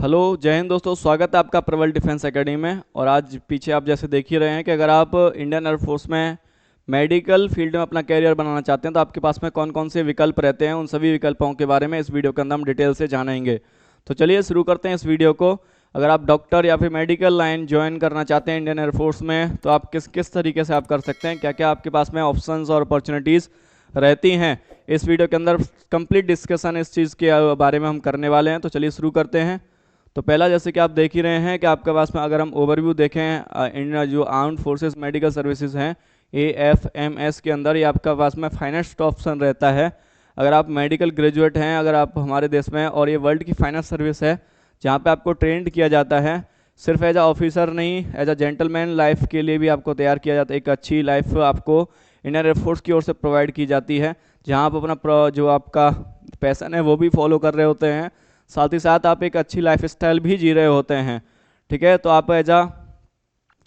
Hello जय हिंद दोस्तों, स्वागत है आपका प्रबल डिफेंस एकेडमी में। और आज पीछे आप जैसे देख ही रहे हैं कि अगर आप इंडियन एयरफोर्स में मेडिकल फील्ड में अपना कैरियर बनाना चाहते हैं तो आपके पास में कौन कौन से विकल्प रहते हैं, उन सभी विकल्पों के बारे में इस वीडियो के अंदर हम डिटेल से जानेंगे। तो चलिए शुरू करते हैं इस वीडियो को। अगर आप डॉक्टर या फिर मेडिकल लाइन ज्वाइन करना चाहते हैं इंडियन एयरफोर्स में तो आप किस किस तरीके से आप कर सकते हैं, क्या क्या आपके पास में ऑप्शंस और अपॉर्चुनिटीज़ रहती हैं, इस वीडियो के अंदर कंप्लीट डिस्कशन इस चीज़ के बारे में हम करने वाले हैं। तो चलिए शुरू करते हैं। तो पहला जैसे कि आप देख ही रहे हैं कि आपके पास में अगर हम ओवरव्यू देखें इंडिया जो आर्म्ड फोर्सेस मेडिकल सर्विसेज हैं AFMS के अंदर, ये आपका पास में फाइनेस्ट ऑप्शन रहता है। अगर आप मेडिकल ग्रेजुएट हैं, अगर आप हमारे देश में, और ये वर्ल्ड की फाइनेस्ट सर्विस है जहाँ पे आपको ट्रेंड किया जाता है, सिर्फ एज अ ऑफिसर नहीं, एज अ जेंटलमैन लाइफ के लिए भी आपको तैयार किया जाता है। एक अच्छी लाइफ आपको इंडियन एयरफोर्स की ओर से प्रोवाइड की जाती है, जहाँ आप अपना जो आपका पैशन है वो भी फॉलो कर रहे होते हैं, साथ ही साथ आप एक अच्छी लाइफस्टाइल भी जी रहे होते हैं। ठीक है, तो आप एज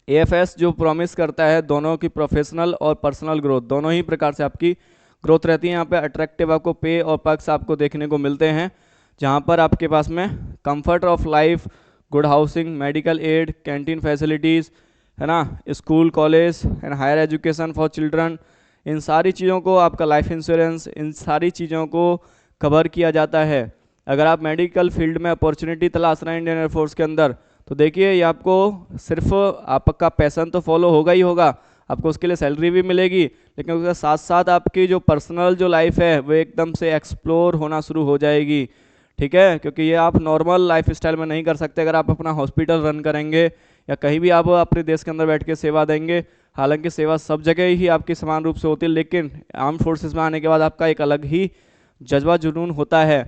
AFS जो प्रॉमिस करता है दोनों की प्रोफेशनल और पर्सनल ग्रोथ, दोनों ही प्रकार से आपकी ग्रोथ रहती है। यहाँ पे अट्रैक्टिव आपको पे और पर्क्स आपको देखने को मिलते हैं, जहाँ पर आपके पास में comfort of life, good housing, medical aid, canteen facilities, है ना, school college and higher education for children, इन सारी चीज़ों को, आपका लाइफ इंश्योरेंस, इन सारी चीज़ों को कवर किया जाता है। अगर आप मेडिकल फील्ड में अपॉर्चुनिटी तलाश रहे हैं इंडियन एयरफोर्स के अंदर, तो देखिए ये आपको सिर्फ आपका पैशन तो फॉलो होगा ही होगा, आपको उसके लिए सैलरी भी मिलेगी, लेकिन उसके साथ साथ आपकी जो पर्सनल जो लाइफ है वो एकदम से एक्सप्लोर होना शुरू हो जाएगी। ठीक है, क्योंकि ये आप नॉर्मल लाइफ स्टाइल में नहीं कर सकते। अगर आप अपना हॉस्पिटल रन करेंगे या कहीं भी आप अपने देश के अंदर बैठ के सेवा देंगे, हालांकि सेवा सब जगह ही आपकी समान रूप से होती है, लेकिन आर्म फोर्सेस में आने के बाद आपका एक अलग ही जज्बा जुनून होता है।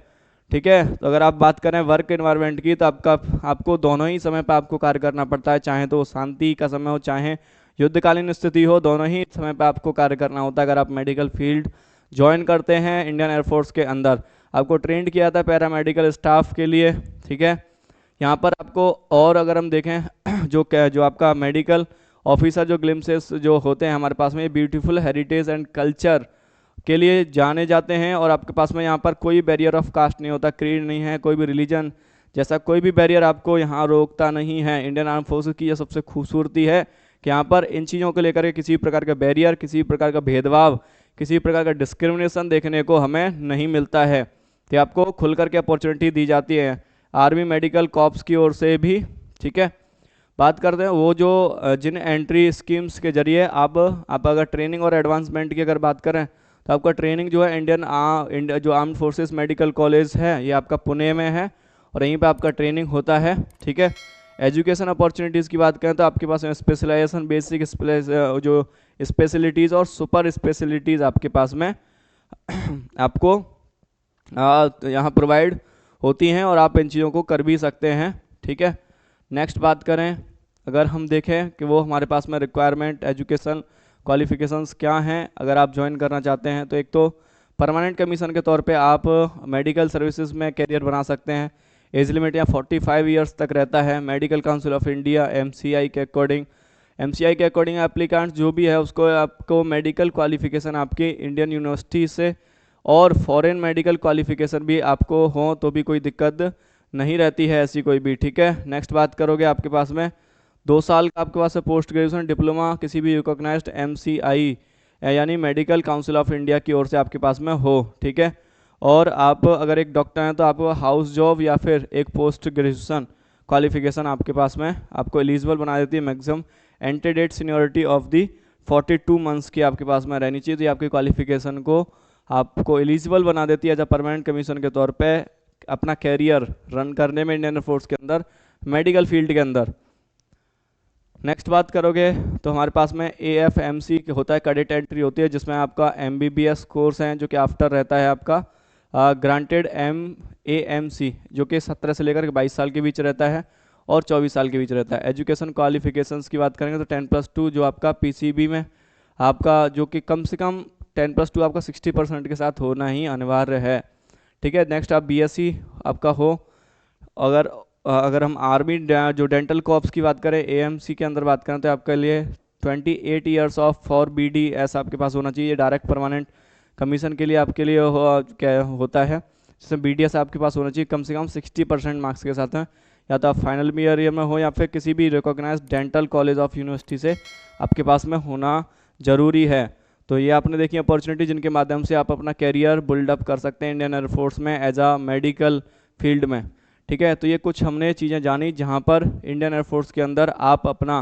ठीक है, तो अगर आप बात करें वर्क एनवायरनमेंट की, तो आपको दोनों ही समय पर आपको कार्य करना पड़ता है, चाहे तो शांति का समय हो चाहे युद्धकालीन स्थिति हो, दोनों ही समय पर आपको कार्य करना होता है। अगर आप मेडिकल फील्ड ज्वाइन करते हैं इंडियन एयरफोर्स के अंदर, आपको ट्रेंड किया जाता है पैरामेडिकल स्टाफ के लिए। ठीक है, यहाँ पर आपको, और अगर हम देखें जो आपका मेडिकल ऑफिसर जो ग्लिम्सेस जो होते हैं हमारे पास में, ब्यूटीफुल हेरिटेज एंड कल्चर के लिए जाने जाते हैं। और आपके पास में यहाँ पर कोई बैरियर ऑफ कास्ट नहीं होता, क्रीड नहीं है, कोई भी रिलीजन जैसा कोई भी बैरियर आपको यहाँ रोकता नहीं है। इंडियन आर्म फोर्सेस की यह सबसे खूबसूरती है कि यहाँ पर इन चीज़ों को लेकर के किसी प्रकार का बैरियर, किसी प्रकार का भेदभाव, किसी प्रकार का डिस्क्रिमिनेशन देखने को हमें नहीं मिलता है, कि आपको खुल करके अपॉर्चुनिटी दी जाती है आर्मी मेडिकल कॉर्प्स की ओर से भी। ठीक है, बात करते हैं वो जो जिन एंट्री स्कीम्स के जरिए आप अगर ट्रेनिंग और एडवांसमेंट की अगर बात करें, तो आपका ट्रेनिंग जो है इंडिया जो आर्म्ड फोर्सेस मेडिकल कॉलेज है ये आपका पुणे में है, और यहीं पे आपका ट्रेनिंग होता है। ठीक है, एजुकेशन अपॉर्चुनिटीज़ की बात करें तो आपके पास स्पेशलाइजेशन, बेसिक जो स्पेशलिटीज़ और सुपर स्पेशलिटीज़ आपके पास में आपको यहाँ प्रोवाइड होती हैं, और आप इन चीज़ों को कर भी सकते हैं। ठीक है, नेक्स्ट बात करें, अगर हम देखें कि वो हमारे पास में रिक्वायरमेंट, एजुकेशन क्वालिफिकेशंस क्या हैं अगर आप ज्वाइन करना चाहते हैं, तो एक तो परमानेंट कमीशन के तौर पे आप मेडिकल सर्विसेज में कैरियर बना सकते हैं। एज लिमिट यहाँ 45 ईयर्स तक रहता है। Medical council of India MCI के अकॉर्डिंग एप्लीकेंट जो भी है उसको आपको मेडिकल क्वालिफिकेशन आपकी इंडियन यूनिवर्सिटी से और फॉरेन मेडिकल क्वालिफिकेशन भी आपको हो तो भी कोई दिक्कत नहीं रहती है ऐसी कोई भी। ठीक है, नेक्स्ट बात करोगे, आपके पास में 2 साल का आपके पास है पोस्ट ग्रेजुएशन डिप्लोमा किसी भी रिकॉग्नाइज्ड MCI यानी मेडिकल काउंसिल ऑफ इंडिया की ओर से आपके पास में हो। ठीक है, और आप अगर एक डॉक्टर हैं तो आप हाउस जॉब या फिर एक पोस्ट ग्रेजुएशन क्वालिफिकेशन आपके पास में आपको एलिजिबल बना देती है। Maximum antedate seniority of the 42 months की आपके पास में रहनी चाहिए, तो ये आपकी क्वालिफिकेशन को आपको एलिजिबल बना देती है एज अ परमानेंट कमीशन के तौर पे अपना कैरियर रन करने में इंडियन फोर्स के अंदर मेडिकल फील्ड के अंदर। नेक्स्ट बात करोगे तो हमारे पास में AFMC होता है, कैडेट एंट्री होती है, जिसमें आपका MBBS कोर्स है जो कि आफ्टर रहता है आपका ग्रांटेड AMC जो कि 17 से लेकर 22 साल के बीच रहता है और 24 साल के बीच रहता है। एजुकेशन क्वालिफिकेशंस की बात करेंगे तो 10+2 जो आपका PCB में आपका जो कि कम से कम 10+2 आपका 60% के साथ होना ही अनिवार्य है। ठीक है, नेक्स्ट आप BSc आपका हो। अगर हम आर्मी जो डेंटल कॉर्प्स की बात करें AMC के अंदर बात करें तो आपके लिए 28 ईयर्स ऑफ फॉर BDS आपके पास होना चाहिए। डायरेक्ट परमानेंट कमीशन के लिए आपके लिए क्या होता है, जिसमें BDS आपके पास होना चाहिए कम से कम 60% मार्क्स के साथ है। या तो आप फाइनल ईयर में हो या फिर किसी भी recognised dental college of university से आपके पास में होना ज़रूरी है। तो ये आपने देखी अपॉर्चुनिटी जिनके माध्यम से आप अपना कैरियर बिल्डअप कर सकते हैं इंडियन एयरफोर्स में एज अ मेडिकल फील्ड में। ठीक है, तो ये कुछ हमने चीज़ें जानी जहाँ पर इंडियन एयरफोर्स के अंदर आप अपना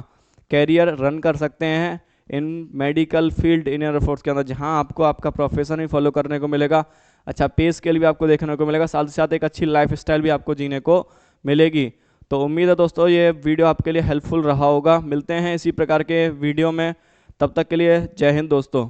कैरियर रन कर सकते हैं इन मेडिकल फील्ड इंडियन एयरफोर्स के अंदर, जहाँ आपको आपका प्रोफेशन भी फॉलो करने को मिलेगा, अच्छा पे स्केल भी आपको देखने को मिलेगा, साथ ही साथ एक अच्छी लाइफ स्टाइल भी आपको जीने को मिलेगी। तो उम्मीद है दोस्तों ये वीडियो आपके लिए हेल्पफुल रहा होगा। मिलते हैं इसी प्रकार के वीडियो में, तब तक के लिए जय हिंद दोस्तों।